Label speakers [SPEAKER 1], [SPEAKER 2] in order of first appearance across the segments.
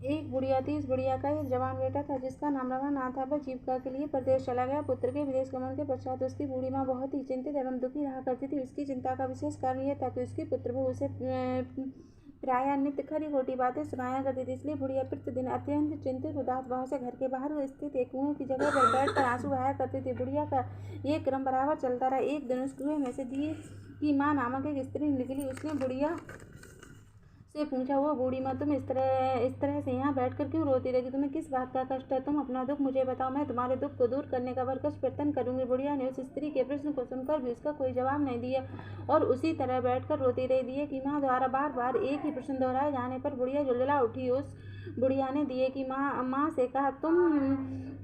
[SPEAKER 1] एक बुढ़िया थी। इस बुढ़िया का एक जवान बेटा था जिसका नाम रघुनाथ था। वह जीविका के लिए प्रदेश चला गया। पुत्र के विदेश गमन के पश्चात उसकी बूढ़ी माँ बहुत ही चिंतित एवं दुखी रहा करती थी। उसकी चिंता का विशेष कारण यह था कि उसकी पुत्र वो उसे प्रायः नित्य खरी खोटी बातें सुनाया करती थी। इसलिए बुढ़िया प्रतिदिन अत्यंत चिंतित उदास भाव से घर के बाहर स्थित एक कुएं की जगह पर बैठकर आंसू बहाया करती थी। बुढ़िया का ये क्रम बराबर चलता रहा। एक दिन उस कुएं में से दिए की माँ नामक एक स्त्री निकली। उसने बुढ़िया से पूछा, वो बूढ़ी माँ, तुम इस तरह से यहाँ बैठकर क्यों रोती रहती? तुम्हें किस बात का कष्ट है? तुम अपना दुख मुझे बताओ, मैं तुम्हारे दुख को दूर करने का भरसक प्रयत्न करूंगी। बुढ़िया ने उस स्त्री के प्रश्न को सुनकर भी उसका कोई जवाब नहीं दिया और उसी तरह बैठकर रोती रही। दिए की माँ द्वारा बार बार एक ही प्रश्न दोहराए जाने पर बुढ़िया झुंझला उठी। उस बुढ़िया ने दिए की माँ से कहा,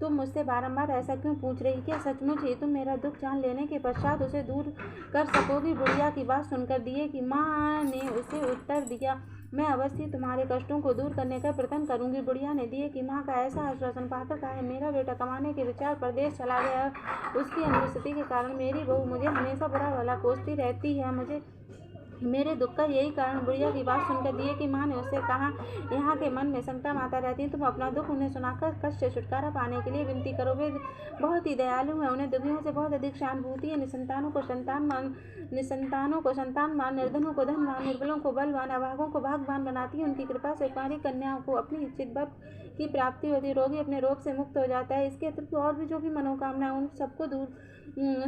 [SPEAKER 1] तुम मुझसे बारंबार ऐसा क्यों पूछ रही? क्या सचमुच ही तुम मेरा दुख जान लेने के पश्चात उसे दूर कर सकोगी? बुढ़िया की बात सुनकर दिए की माँ ने उसे उत्तर दिया, मैं अवश्य तुम्हारे कष्टों को दूर करने का प्रयत्न करूंगी। बुढ़िया ने दिए की माँ का ऐसा आश्वासन पाकर कहा, मेरा बेटा कमाने के विचार प्रदेश चला गया। उसकी अनुपस्थिति के कारण मेरी बहू मुझे हमेशा बुरा भला कोसती रहती है। मुझे मेरे दुख का यही कारण। बुढ़िया की बात सुनकर दिए की माँ ने उससे कहा, यहाँ के मन में संकटा माता रहती है। तुम अपना दुख उन्हें सुनाकर कष्ट से छुटकारा पाने के लिए विनती करो। वे बहुत ही दयालु है। उन्हें दुखियों से बहुत अधिक सहानुभूति है। निसंतानों को संतानवान, निर्धनों को धनवान, निर्बलों को बलवान, अभागों को भागवान बनाती है। उनकी कृपा से कुंवारी कन्याओं को अपनी इच्छित वर की प्राप्ति होती है। रोगी अपने रोग से मुक्त हो जाता है। इसके अतिरिक्त और भी जो भी मनोकामना उन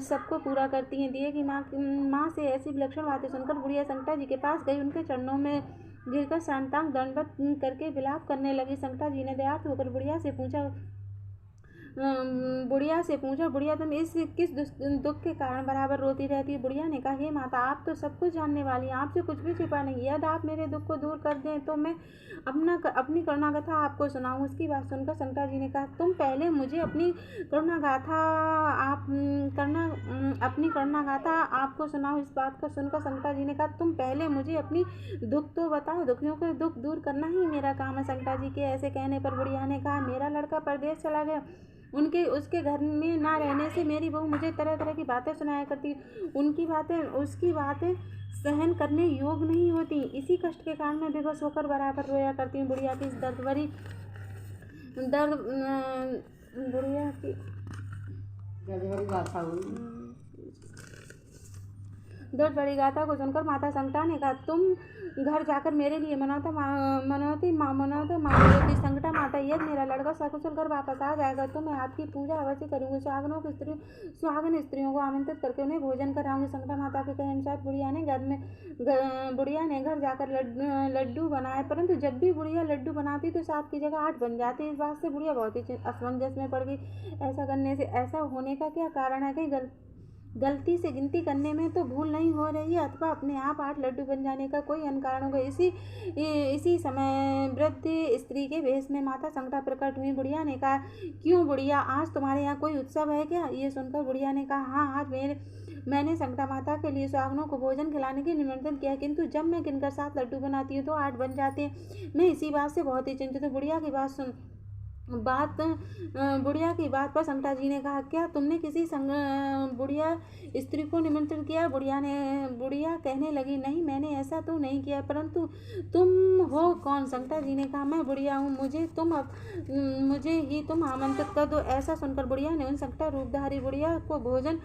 [SPEAKER 1] सबको पूरा करती हैं। दिए की माँ से ऐसी विलक्षण बातें सुनकर बुढ़िया संकटा जी के पास गई। उनके चरणों में गिरकर साष्टांग दंडवत करके विलाप करने लगी। संकटा जी ने दयार्थ होकर बुढ़िया से पूछा, बुढ़िया तुम किस दुख के कारण बराबर रोती रहती है? बुढ़िया ने कहा, हे माता, आप तो सब कुछ जानने वाली हैं, आपसे कुछ भी छिपा नहीं। यदि आप मेरे दुख को दूर कर दें तो मैं अपनी करुणा गाथा आपको सुनाऊं। उसकी बात सुनकर संकटा जी ने कहा, तुम पहले मुझे अपनी करुणा गाथा आपको सुनाओ। इस बात को सुनकर संकटा जी ने कहा, तुम पहले मुझे अपनी दुख तो बताओ। दुखियों के दुख दूर करना ही मेरा काम है। संकटा जी के ऐसे कहने पर बुढ़िया ने कहा, मेरा लड़का परदेश चला गया। उसके घर में ना रहने से मेरी बहू मुझे तरह तरह की बातें सुनाया करती। उसकी बातें सहन करने योग्य नहीं होती। इसी कष्ट के कारण मैं बेबस होकर बराबर रोया करती हूँ। बुढ़िया की दर्द बड़ी गाथा को सुनकर माता संकटा ने कहा, तुम घर जाकर मेरे लिए मनौती मांगोगी। संकटा माता, यदि मेरा लड़का सकुशल घर वापस आ जाएगा तो मैं आपकी पूजा अवश्य करूंगी। सुहागन स्त्रियों को आमंत्रित करके उन्हें भोजन कराऊंगी। संकटा माता के कहे अनुसार बुढ़िया ने घर जाकर लड्डू बनाए, परंतु जब भी बुढ़िया लड्डू बनाती तो 7 की जगह 8 बन जाते। इस बात से बुढ़िया बहुत ही असमंजस में पड़ गई। ऐसा करने से ऐसा होने का क्या कारण है? कहीं गलती से गिनती करने में तो भूल नहीं हो रही है, अथवा अपने आप 8 लड्डू बन जाने का कोई अन्य कारण होगा। इसी समय वृद्ध स्त्री के वेश में माता संकटा प्रकट हुई। बुढ़िया ने कहा, क्यों बुढ़िया, आज तुम्हारे यहाँ कोई उत्सव है क्या? ये सुनकर बुढ़िया ने कहा, हाँ, आज मैंने संकटा माता के लिए सुहागनों को भोजन खिलाने की निमंत्रण किया, किंतु जब मैं गिनकर 7 लड्डू बनाती हूँ तो 8 बन जाते हैं। मैं इसी बात से बहुत ही चिंतित हूँ। बुढ़िया की बात पर संकटा जी ने कहा, क्या तुमने किसी बुढ़िया स्त्री को निमंत्रण किया? बुढ़िया कहने लगी, नहीं, मैंने ऐसा तो नहीं किया, परंतु तुम हो कौन? संकटा जी ने कहा, मैं बुढ़िया हूँ, मुझे ही तुम आमंत्रित कर दो। ऐसा सुनकर बुढ़िया ने उन संकटा रूपधारी बुढ़िया को भोजन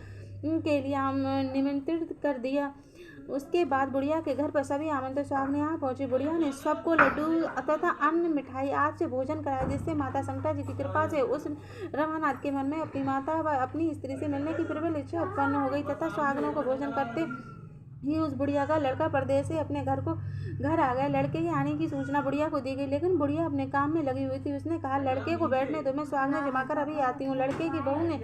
[SPEAKER 1] के लिए निमंत्रित कर दिया। उसके बाद बुढ़िया के घर पर सभी आमंत्रित सुहागनें आ पहुंची। बुढ़िया ने सबको लड्डू तथा अन्य मिठाई आज से भोजन कराया, जिससे माता संकटा जी की कृपा से उस रमानाथ के मन में अपनी माता व अपनी स्त्री से मिलने की प्रबल इच्छा उत्पन्न हो गई तथा सुहागनों को भोजन करते ही उस बुढ़िया का लड़का परदेश से अपने घर आ गया। लड़के के आने की सूचना बुढ़िया को दी गई, लेकिन बुढ़िया अपने काम में लगी हुई थी। उसने कहा, लड़के को बैठने दो, मैं सुहागनें जमाकर अभी आती हूँ। लड़के की बहू ने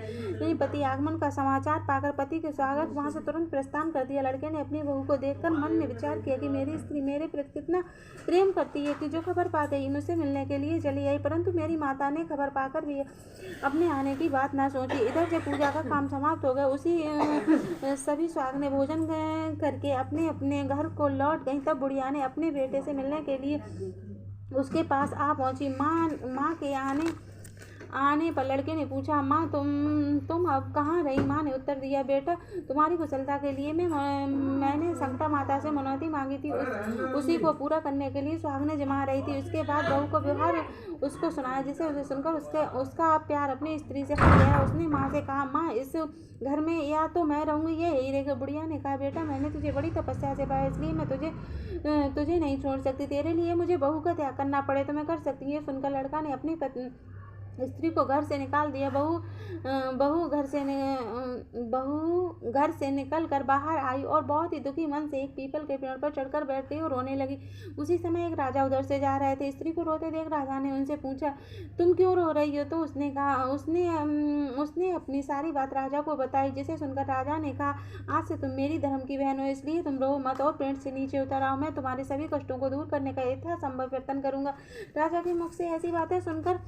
[SPEAKER 1] पति आगमन का समाचार पाकर पति के स्वागत वहां से तुरंत प्रस्थान कर दिया। लड़के ने अपनी बहू को देखकर मन में विचार किया कि मेरी स्त्री मेरे प्रति कितना प्रेम करती है कि जो खबर पाते ही मुझसे मिलने के लिए चली आई। परंतु मेरी माता ने खबर पाकर भी अपने आने की बात न सोची। इधर जब पूजा का काम समाप्त हो गया, सभी सुहागनें भोजन करके अपने अपने घर को लौट गईं। तब बुढ़िया ने अपने बेटे से मिलने के लिए उसके पास आ पहुंची। माँ के आने पर लड़के ने पूछा, माँ तुम अब कहाँ रही। माँ ने उत्तर दिया, बेटा तुम्हारी कुशलता के लिए मैंने संकटा माता से मनौती मांगी थी, उसी को पूरा करने के लिए सुहागनें जमा रही थी। उसके बाद बहू को व्यवहार उसको सुनाया, जिसे उसे सुनकर उसका प्यार अपनी स्त्री से बढ़ गया। उसने माँ से कहा, माँ इस घर में या तो मैं रहूंगी या यही रहेगी। बुढ़िया ने कहा, बेटा मैंने तुझे बड़ी तपस्या से पाया, इसलिए मैं तुझे नहीं छोड़ सकती। तेरे लिए मुझे बहू का त्याग करना पड़े तो मैं कर सकती हूँ। ये सुनकर लड़का ने अपनी स्त्री को घर से निकाल दिया। बहू घर से निकल कर बाहर आई और बहुत ही दुखी मन से एक पीपल के पेड़ पर चढ़कर बैठ गई और रोने लगी। उसी समय एक राजा उधर से जा रहे थे। स्त्री को रोते देख राजा ने उनसे पूछा, तुम क्यों रो रही हो। तो उसने कहा उसने अपनी सारी बात राजा को बताई, जिसे सुनकर राजा ने कहा, आज से तुम मेरी धर्म की बहन हो, इसलिए तुम रो मत और पेड़ से नीचे उतर आओ। मैं तुम्हारे सभी कष्टों को दूर करने का यथासंभव यत्न करूंगा। राजा के मुख से ऐसी बातें सुनकर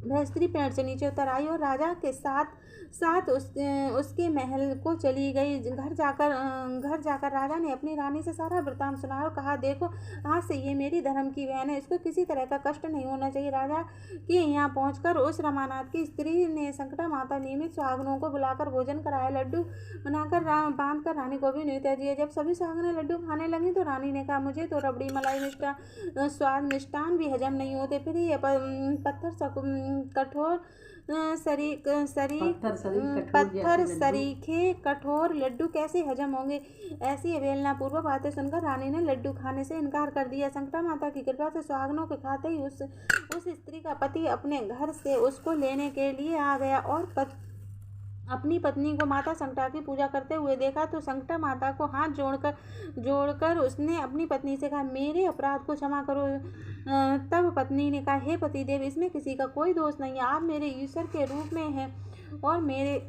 [SPEAKER 1] वह स्त्री पेड़ से नीचे उतर आई और राजा के साथ उसके महल को चली गई। घर जाकर राजा ने अपनी रानी से सारा वृत्तांत सुनाया और कहा, देखो आज से ये मेरी धर्म की बहन है, इसको किसी तरह का कष्ट नहीं होना चाहिए। राजा के यहाँ पहुंचकर उस रमानाथ की स्त्री ने संकटा माता नियमित सुहागनों को बुलाकर भोजन कराया, लड्डू बनाकर बांध कर रानी को भी न्योता दिया। जब सभी सुहागनें लड्डू खाने लगी तो रानी ने कहा, मुझे तो रबड़ी मलाई स्वाद मिष्टान भी हजम नहीं होते, फिर ये पत्थर सरीखे कठोर लड्डू कैसे हजम होंगे। ऐसी अवहेलना पूर्वक बातें सुनकर रानी ने लड्डू खाने से इनकार कर दिया। संकटा माता की कृपा से सुहागनों के खाते ही उस स्त्री का पति अपने घर से उसको लेने के लिए आ गया और अपनी पत्नी को माता संकटा की पूजा करते हुए देखा तो संकटा माता को हाथ जोड़कर उसने अपनी पत्नी से कहा, मेरे अपराध को क्षमा करो। तब पत्नी ने कहा, हे पतिदेव, इसमें किसी का कोई दोष नहीं है, आप मेरे ईश्वर के रूप में हैं और मेरे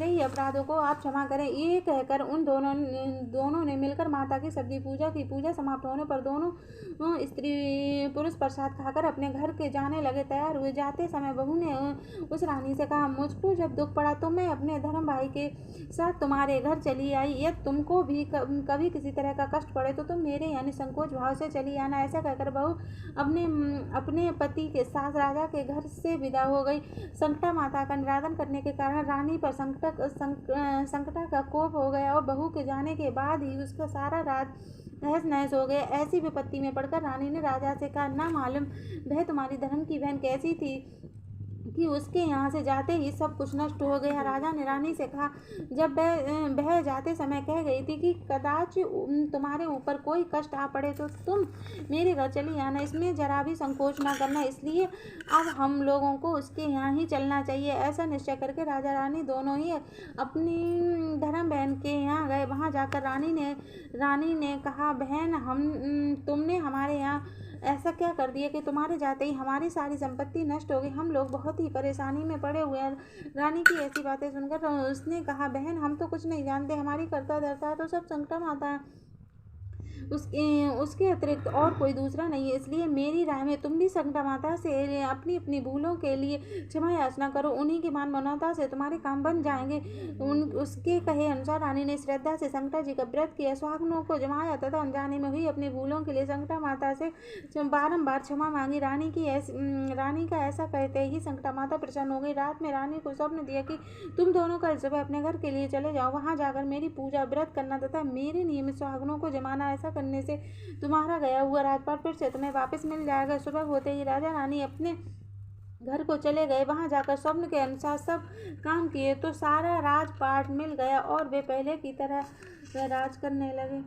[SPEAKER 1] ही अपराधों को आप क्षमा करें। ये कहकर उन दोनों ने मिलकर माता की सब्जी पूजा की। पूजा समाप्त होने पर दोनों स्त्री पुरुष प्रसाद खाकर अपने घर के जाने लगे। तैयार हुए जाते समय बहू ने उस रानी से कहा, मुझको जब दुख पड़ा तो मैं अपने धर्म भाई के साथ तुम्हारे घर चली आई। यदि तुमको भी कभी किसी तरह का कष्ट पड़े तो तुम मेरे यानी संकोच भाव से चली आना। ऐसा कहकर बहू अपने पति के साथ राजा के घर से विदा हो गई। संकटा माता का निरादन करने के कारण रानी पर संकटा का कोप हो गया और बहू के जाने के बाद ही उसका सारा राज तहस नहस हो गया। ऐसी विपत्ति में पड़कर रानी ने राजा से कहा, ना मालूम वह तुम्हारी धर्म की बहन कैसी थी कि उसके यहाँ से जाते ही सब कुछ नष्ट हो गया। राजा ने रानी से कहा, जब वह जाते समय कह गई थी कि कदाच तुम्हारे ऊपर कोई कष्ट आ पड़े तो तुम मेरे घर चली आना, इसमें जरा भी संकोच ना करना, इसलिए अब हम लोगों को उसके यहाँ ही चलना चाहिए। ऐसा निश्चय करके राजा रानी दोनों ही अपनी धर्म बहन के यहाँ गए। वहाँ जाकर रानी ने कहा, बहन तुमने हमारे यहाँ ऐसा क्या कर दिया कि तुम्हारे जाते ही हमारी सारी संपत्ति नष्ट हो गई। हम लोग बहुत ही परेशानी में पड़े हुए हैं। रानी की ऐसी बातें सुनकर उसने कहा, बहन हम तो कुछ नहीं जानते, हमारी कर्ता धर्ता तो सब संकटा माता है, उसके अतिरिक्त और कोई दूसरा नहीं है। इसलिए मेरी राय में तुम भी संकटा माता से अपनी अपनी भूलों के लिए क्षमा याचना करो, उन्हीं की मान मनौता से तुम्हारे काम बन जाएंगे। उसके कहे अनुसार रानी ने श्रद्धा से संकटा जी का व्रत किया, सुहागनों को जमाया तथा अनजाने में हुई अपनी भूलों के लिए संकटा माता से बारंबार क्षमा मांगी। रानी का ऐसा कहते ही संकटा माता प्रसन्न हो गई। रात में रानी को स्वप्न दिया कि तुम दोनों कल सुबह अपने घर के लिए चले जाओ, वहां जाकर मेरी पूजा व्रत करना तथा मेरे नियमित सुहागनों को जमाना। ऐसा करने से तुम्हारा गया हुआ राजपाट फिर से तुम्हें वापस मिल जाएगा। सुबह होते ही राजा रानी अपने घर को चले गए। वहां जाकर स्वप्न के अनुसार सब काम किए तो सारा राजपाट मिल गया और वे पहले की तरह राज करने लगे।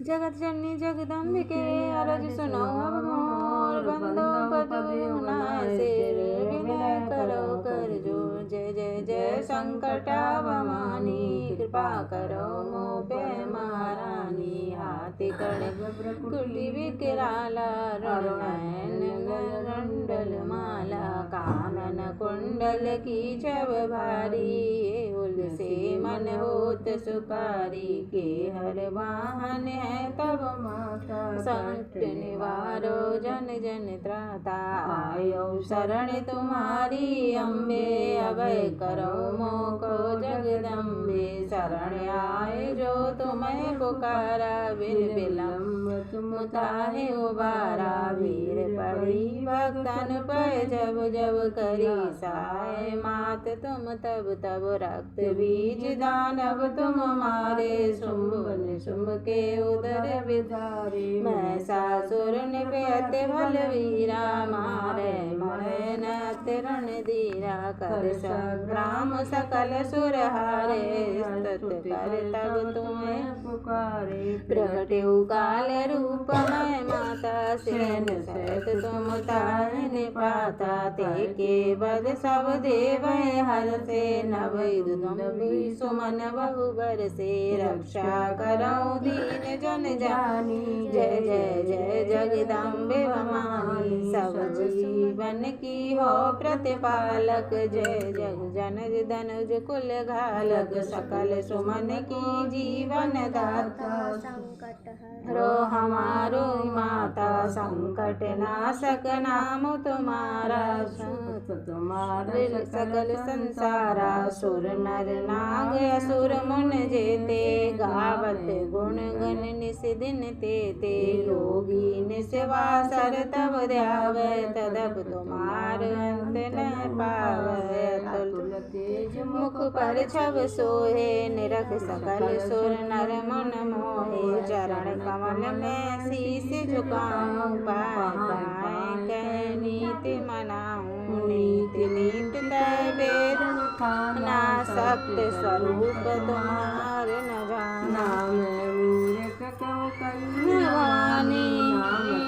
[SPEAKER 1] जगत जननी जगदम्बिके अरज सुनो अब मोर, बंदो पदु नासे विनय करो कर जोर। जय जय जय संकटा भवानी, कृपा करो मोपे महारानी। हाथी कड़ कुटी विकराला, रणनयन कुंडल माला। कानन कुंडल की छब भारी, से मन होत सुकारी के हर वाहन है तब माता संकट निवारो जन जन त्राता आयो शरण तुम्हारी अम्बे अभय करो मोको जगदम्बे शरण आए जो तुम्हें पुकारा बिन विलम्ब तुम ताहे उबारा वीर पड़ी भक्तन पर जब जब करी साय मात तुम तब तब रक्त बीज दानव तुम मारे शुंभ शुंभ के उदर विदारे महिषासुर निपयत बलवीरा मारे मरे नरण धीरा कर संग्राम सकल सुर हारे स्तुत कर तब तुम्हें पुकारे प्रगटे काल रूप में माता सेन सहित तुम तारन पाता ते के बद सब देव हर से नव सुमन बहुबर से रक्षा करो दीन जन जानी जय जय जय जगदम्बे भवानी सब जीवन की हो प्रतिपालक जय जग जनज धनुज कुल घालक सकल सुमन की जीवन दाता संकट हरो हमारो माता संकट नाशक नाम तुम्हारा तुम्हारे सकल संसारा सुर नर नाग असुर मुन जेते गावत गुण गण निस दिन ते योगी निस्वासर तब ध्यावे तदप तुम्हार अंत न पावे अतुल तेज मुख पर छब सोहे निरख सकल सुर नर मन मोहे चरण कमल में शीश झुकाऊं पाए कह नीति मनाऊं नीति नीति तय वेद ना सत्य स्वरूप तुम्हार न जाना भवानी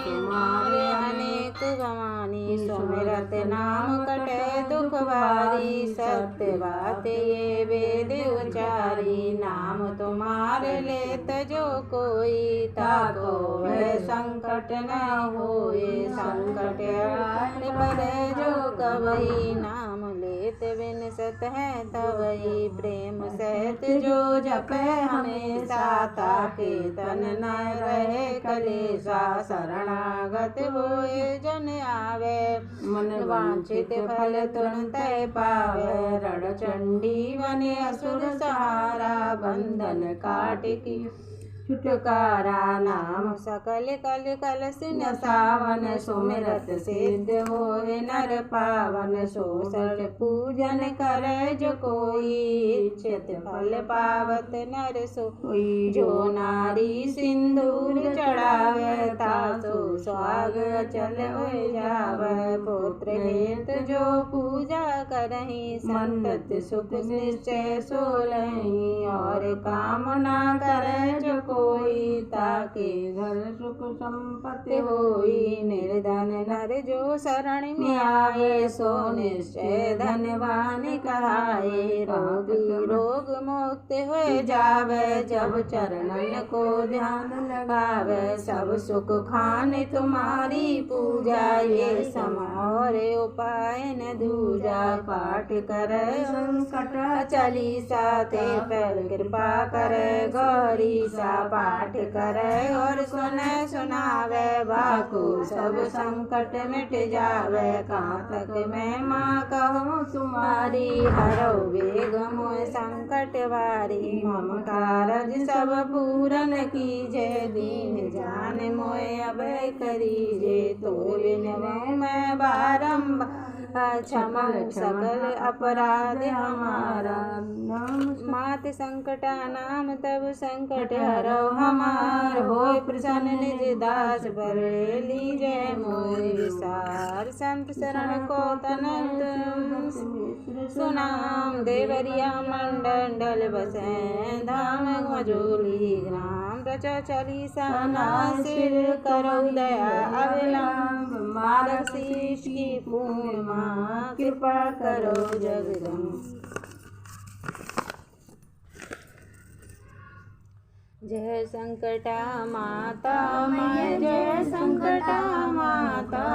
[SPEAKER 1] तुम्हारे अनेक भवानी सुमिरत नाम कटे दुख भारी सत्य बात ये वेद उचारी नाम तुम्हारे लेत जो कोई ताको वह संकट न होए संकट आने पर जो कवई नाम लेत बिन सत है तवई प्रेम सहित जो जपे हमेशा ताके तन न रहे कलेशा शरणागत होए जन आवे मन वांछित फल तुरंत पावे रण चंडी बने असुर सहारा बंधन काट की छुटकारा नाम सकल कल कलश न सावन सुमिरत सिद्ध होए नर पावन सोसर पूजन करे जो कोई इच्छित फल पावत नर सोई जो नारी सिंदूर चढ़ावे तासो स्वाग चल हो जावे पुत्र हेत जो पूजा करही संतत सुख निश्चय सोलही और कामना करे जो कोई ताके घर सुख संपत्ति होई निर्धन नर जो शरण में आए सो निश्चय धनवान कहाए रोगी रोग मुक्त हो जावे जब चरणन को ध्यान लगावे सब सुख खाने तुम्हारी पूजा ये समोरे उपाय न दूजा पाठ करे संकट चालीसा ते पर कृपा करे गौरी सा पाठ करे और सुने सुनावे बाको सब संकट मिट जावे कहाँ तक मैं माँ कहूँ तुम्हारी हरो वेग मोह संकट वारी ममकारज सब पूरन कीजे दीन जान मोह अभय करीजे तो बिनवूँ मैं बारंबार क्षमा सकल अपराध हमारा मात संकटा नाम तब संकट हरो हमार होय प्रसन्न निज दास पर लीजे मोय विसार संत शरण को तनत सुनाम देवरिया मंडल बसे धाम मजोली ग्राम रचा चालीसा नासिर करो दया अविलंब मार्ग शीश की पूर्णिमा कृपा करो जगदम्ब जय संकटा माता मैं जय संकटा माता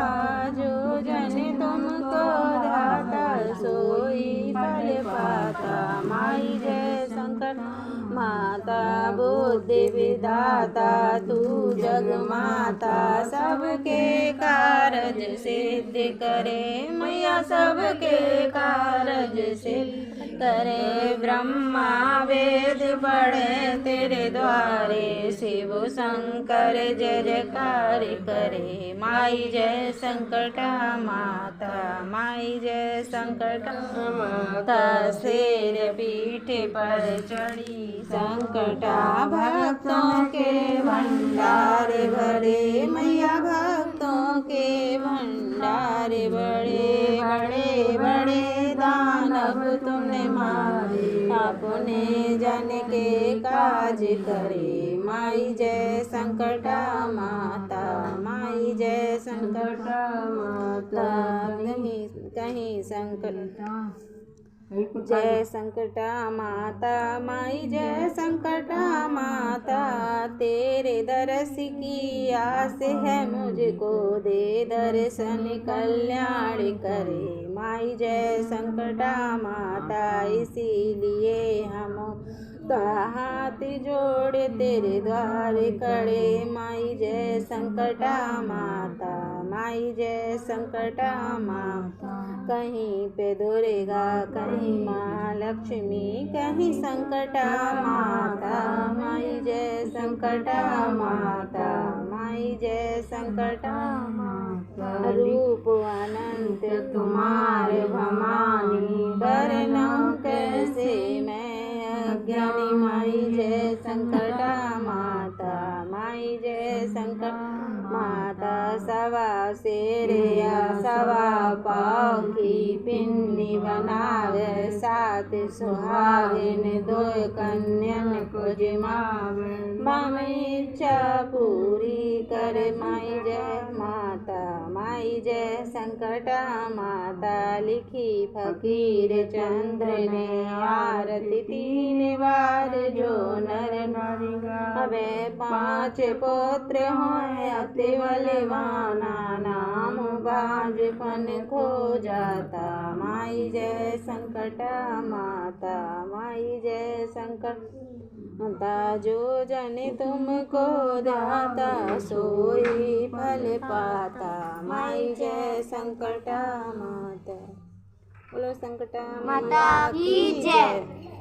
[SPEAKER 1] जो जन तुमको धाता सोई फल पाता माई जय माता बुद्धि विधाता तू जग माता सबके कारज सिद्ध करे मैया सबके कारज सिद्ध करे। ब्रह्मा वेद पढ़े तेरे द्वारे शिव शंकर जय जयकार करे। माई जय संकटा माता माई जय संकटा माता शेर पीठ पर चढ़ी संकटा भक्तों के भंडार भरे मैया भक्तों के भंडार बड़े बड़े बड़े दानव तुमने मारे अपने जन के काज करे। माई जय संकटा माता माई जय संकटा माता कहीं कहीं संकटा जय संकटा माता माई जय संकटा माता तेरे दर्श की आस है मुझको दे दर्शन कल्याण करे। माई जय संकटा माता इसीलिए हम हाथ जोड़ तेरे द्वार खड़े। माई जय संकटा माता माई जय संकटा माता कहीं पे दुर्गा कहीं माँ लक्ष्मी कहीं संकटा माता माई जय संकटा माता माई जय संकटा माता रूप अनंत तुम्हारे भवानी वरनों कैसे मैं अज्ञानी। माई जय संकटा माता माई जय संकटा माता सवा शेर या सवा पाँव की पिंडी बनावे सात सुहागिन दो कन्यन को जिमावे मम इच्छा पूरी कर। माई जय माता माई जय संकटा माता लिखी फकीर चंद्र ने आरती 3 बार जो नर नारी गावे 5 पुत्र होए अति बलवाना नाम बाजपन खो जाता। माई जय संकटा माता माई जय संकटा जो जन तुमको दाता सोई फल पाता। माई जय संकटा माता बोलो संकटा माता की जय।